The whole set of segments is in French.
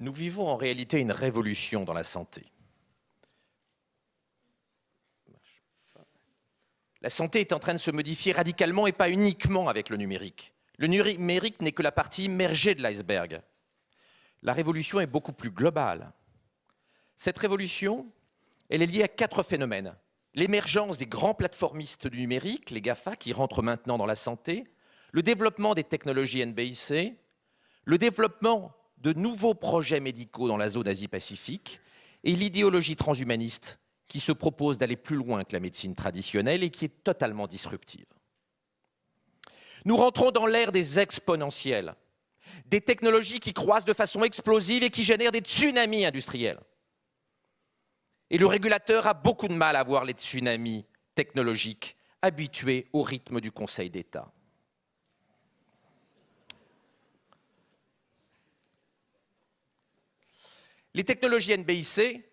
Nous vivons en réalité une révolution dans la santé. La santé est en train de se modifier radicalement et pas uniquement avec le numérique. Le numérique n'est que la partie immergée de l'iceberg. La révolution est beaucoup plus globale. Cette révolution, elle est liée à 4 phénomènes. L'émergence des grands plateformistes du numérique, les GAFA, qui rentrent maintenant dans la santé, le développement des technologies NBIC, le développement de nouveaux projets médicaux dans la zone Asie-Pacifique et l'idéologie transhumaniste qui se propose d'aller plus loin que la médecine traditionnelle et qui est totalement disruptive. Nous rentrons dans l'ère des exponentiels, des technologies qui croissent de façon explosive et qui génèrent des tsunamis industriels. Et le régulateur a beaucoup de mal à voir les tsunamis technologiques habitués au rythme du Conseil d'État. Les technologies NBIC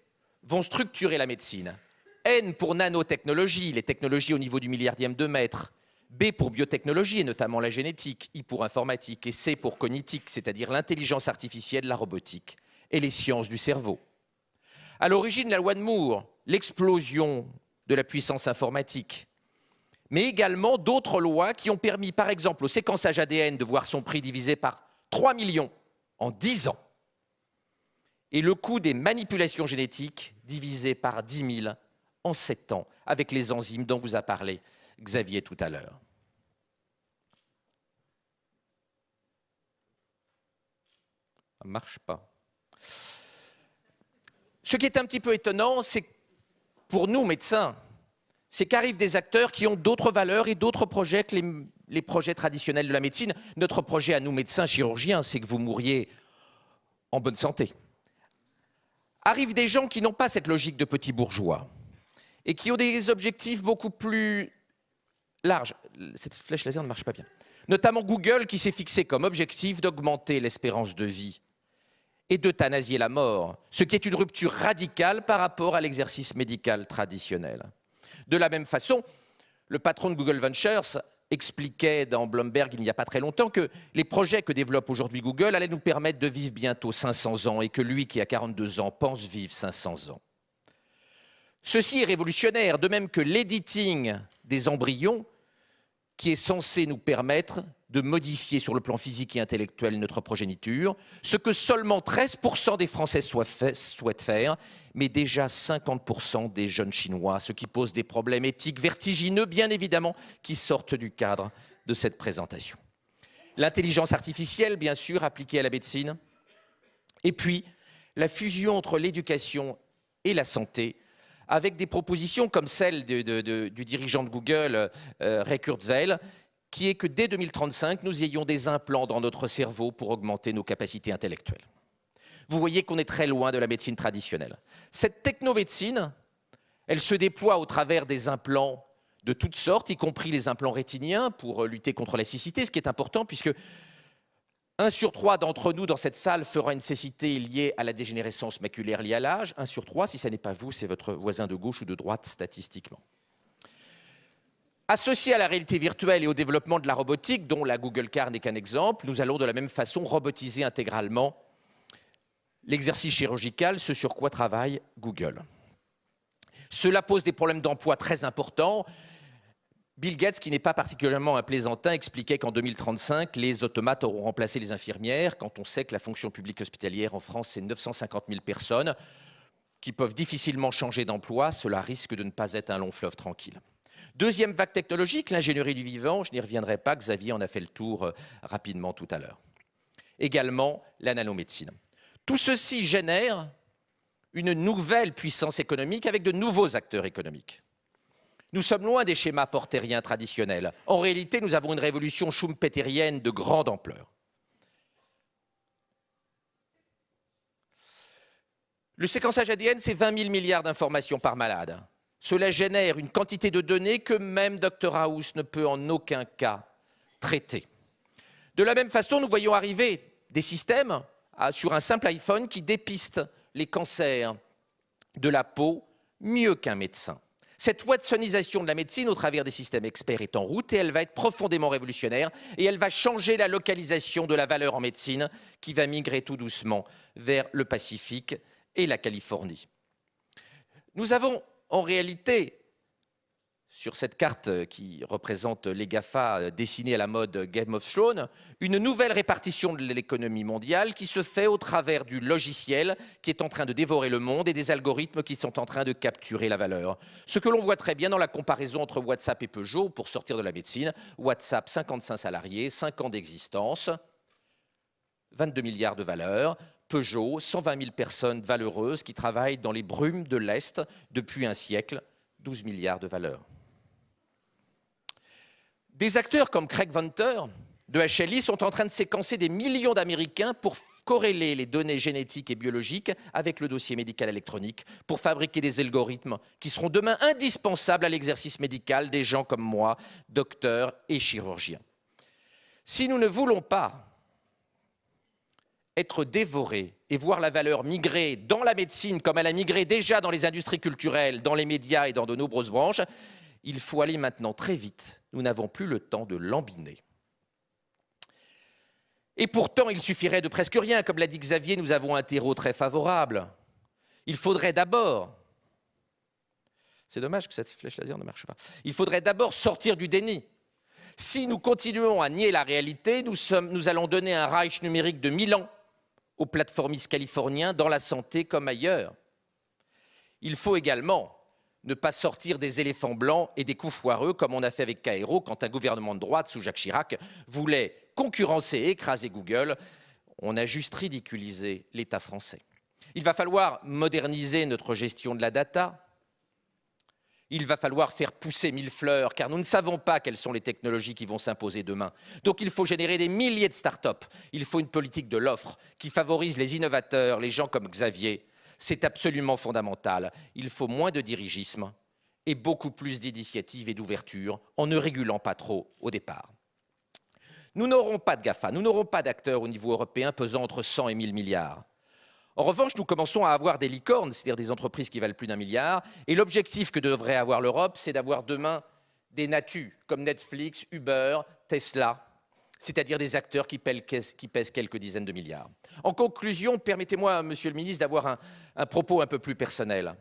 vont structurer la médecine. N pour nanotechnologie, les technologies au niveau du milliardième de mètre. B pour biotechnologie, et notamment la génétique. I pour informatique. Et C pour cognitique, c'est-à-dire l'intelligence artificielle, la robotique et les sciences du cerveau. À l'origine, la loi de Moore, l'explosion de la puissance informatique, mais également d'autres lois qui ont permis, par exemple, au séquençage ADN de voir son prix divisé par 3 millions en 10 ans, et le coût des manipulations génétiques divisé par 10 000 en 7 ans, avec les enzymes dont vous a parlé Xavier tout à l'heure. Ça ne marche pas. Ce qui est un petit peu étonnant, c'est pour nous, médecins, c'est qu'arrivent des acteurs qui ont d'autres valeurs et d'autres projets que les projets traditionnels de la médecine. Notre projet à nous, médecins, chirurgiens, c'est que vous mouriez en bonne santé. Arrivent des gens qui n'ont pas cette logique de petits bourgeois et qui ont des objectifs beaucoup plus larges. Cette flèche laser ne marche pas bien. Notamment Google qui s'est fixé comme objectif d'augmenter l'espérance de vie et d'euthanasier la mort, ce qui est une rupture radicale par rapport à l'exercice médical traditionnel. De la même façon, le patron de Google Ventures expliquait dans Bloomberg il n'y a pas très longtemps que les projets que développe aujourd'hui Google allaient nous permettre de vivre bientôt 500 ans et que lui, qui a 42 ans, pense vivre 500 ans. Ceci est révolutionnaire, de même que l'editing des embryons qui est censé nous permettre de modifier sur le plan physique et intellectuel notre progéniture, ce que seulement 13% des Français souhaitent faire, mais déjà 50% des jeunes Chinois, ce qui pose des problèmes éthiques vertigineux, bien évidemment, qui sortent du cadre de cette présentation. L'intelligence artificielle, bien sûr, appliquée à la médecine, et puis la fusion entre l'éducation et la santé, avec des propositions comme celle du dirigeant de Google, Ray Kurzweil, qui est que dès 2035, nous ayons des implants dans notre cerveau pour augmenter nos capacités intellectuelles. Vous voyez qu'on est très loin de la médecine traditionnelle. Cette technomédecine, elle se déploie au travers des implants de toutes sortes, y compris les implants rétiniens pour lutter contre la cécité, ce qui est important puisque 1 sur 3 d'entre nous dans cette salle fera une cécité liée à la dégénérescence maculaire liée à l'âge. 1 sur 3, si ce n'est pas vous, c'est votre voisin de gauche ou de droite statistiquement. Associé à la réalité virtuelle et au développement de la robotique, dont la Google Car n'est qu'un exemple, nous allons de la même façon robotiser intégralement l'exercice chirurgical, ce sur quoi travaille Google. Cela pose des problèmes d'emploi très importants. Bill Gates, qui n'est pas particulièrement un plaisantin, expliquait qu'en 2035, les automates auront remplacé les infirmières, quand on sait que la fonction publique hospitalière en France, c'est 950 000 personnes qui peuvent difficilement changer d'emploi. Cela risque de ne pas être un long fleuve tranquille. Deuxième vague technologique, l'ingénierie du vivant. Je n'y reviendrai pas, Xavier en a fait le tour rapidement tout à l'heure. Également, la nanomédecine. Tout ceci génère une nouvelle puissance économique avec de nouveaux acteurs économiques. Nous sommes loin des schémas portériens traditionnels. En réalité, nous avons une révolution schumpeterienne de grande ampleur. Le séquençage ADN, c'est 20 000 milliards d'informations par malade. Cela génère une quantité de données que même Dr House ne peut en aucun cas traiter. De la même façon, nous voyons arriver des systèmes sur un simple iPhone qui dépistent les cancers de la peau mieux qu'un médecin. Cette watsonisation de la médecine au travers des systèmes experts est en route et elle va être profondément révolutionnaire et elle va changer la localisation de la valeur en médecine qui va migrer tout doucement vers le Pacifique et la Californie. Nous avons en réalité, sur cette carte qui représente les GAFA dessinée à la mode Game of Thrones, une nouvelle répartition de l'économie mondiale qui se fait au travers du logiciel qui est en train de dévorer le monde et des algorithmes qui sont en train de capturer la valeur. Ce que l'on voit très bien dans la comparaison entre WhatsApp et Peugeot, pour sortir de la médecine. WhatsApp, 55 salariés, 5 ans d'existence, 22 milliards de valeur. Peugeot, 120 000 personnes valeureuses qui travaillent dans les brumes de l'Est depuis un siècle, 12 milliards de valeur. Des acteurs comme Craig Venter de HLI sont en train de séquencer des millions d'Américains pour corréler les données génétiques et biologiques avec le dossier médical électronique pour fabriquer des algorithmes qui seront demain indispensables à l'exercice médical des gens comme moi, docteurs et chirurgiens. Si nous ne voulons pas être dévorés et voir la valeur migrer dans la médecine comme elle a migré déjà dans les industries culturelles, dans les médias et dans de nombreuses branches, il faut aller maintenant très vite. Nous n'avons plus le temps de lambiner. Et pourtant, il suffirait de presque rien. Comme l'a dit Xavier, nous avons un terreau très favorable. Il faudrait d'abord... C'est dommage que cette flèche laser ne marche pas. Il faudrait d'abord sortir du déni. Si nous continuons à nier la réalité, nous allons donner un Reich numérique de 1000 ans aux plateformistes californiens dans la santé comme ailleurs. Il faut également ne pas sortir des éléphants blancs et des coups foireux comme on a fait avec Cairo quand un gouvernement de droite sous Jacques Chirac voulait concurrencer et écraser Google. On a juste ridiculisé l'État français. Il va falloir moderniser notre gestion de la data. Il va falloir faire pousser 1000 fleurs, car nous ne savons pas quelles sont les technologies qui vont s'imposer demain. Donc il faut générer des milliers de start-up. Il faut une politique de l'offre qui favorise les innovateurs, les gens comme Xavier. C'est absolument fondamental. Il faut moins de dirigisme et beaucoup plus d'initiatives et d'ouverture en ne régulant pas trop au départ. Nous n'aurons pas de GAFA, nous n'aurons pas d'acteurs au niveau européen pesant entre 100 et 1000 milliards. En revanche, nous commençons à avoir des licornes, c'est-à-dire des entreprises qui valent plus d'1 milliard. Et l'objectif que devrait avoir l'Europe, c'est d'avoir demain des natus comme Netflix, Uber, Tesla, c'est-à-dire des acteurs qui pèsent quelques dizaines de milliards. En conclusion, permettez-moi, Monsieur le ministre, d'avoir un propos un peu plus personnel.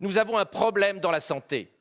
Nous avons un problème dans la santé.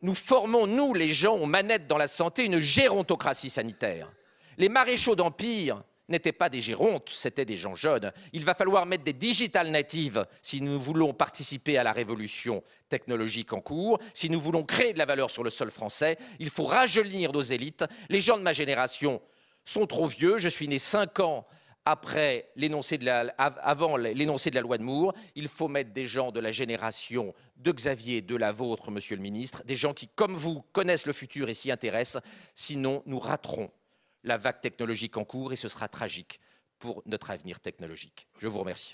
Nous formons, nous, les gens aux manettes dans la santé, une gérontocratie sanitaire. Les maréchaux d'empire n'étaient pas des gérontes, c'étaient des gens jeunes. Il va falloir mettre des digital natives si nous voulons participer à la révolution technologique en cours, si nous voulons créer de la valeur sur le sol français. Il faut rajeunir nos élites. Les gens de ma génération sont trop vieux. Je suis né 5 ans après avant l'énoncé de la loi de Moore. Il faut mettre des gens de la génération de Xavier, de la vôtre, Monsieur le ministre, des gens qui, comme vous, connaissent le futur et s'y intéressent. Sinon, nous raterons la vague technologique en cours et ce sera tragique pour notre avenir technologique. Je vous remercie.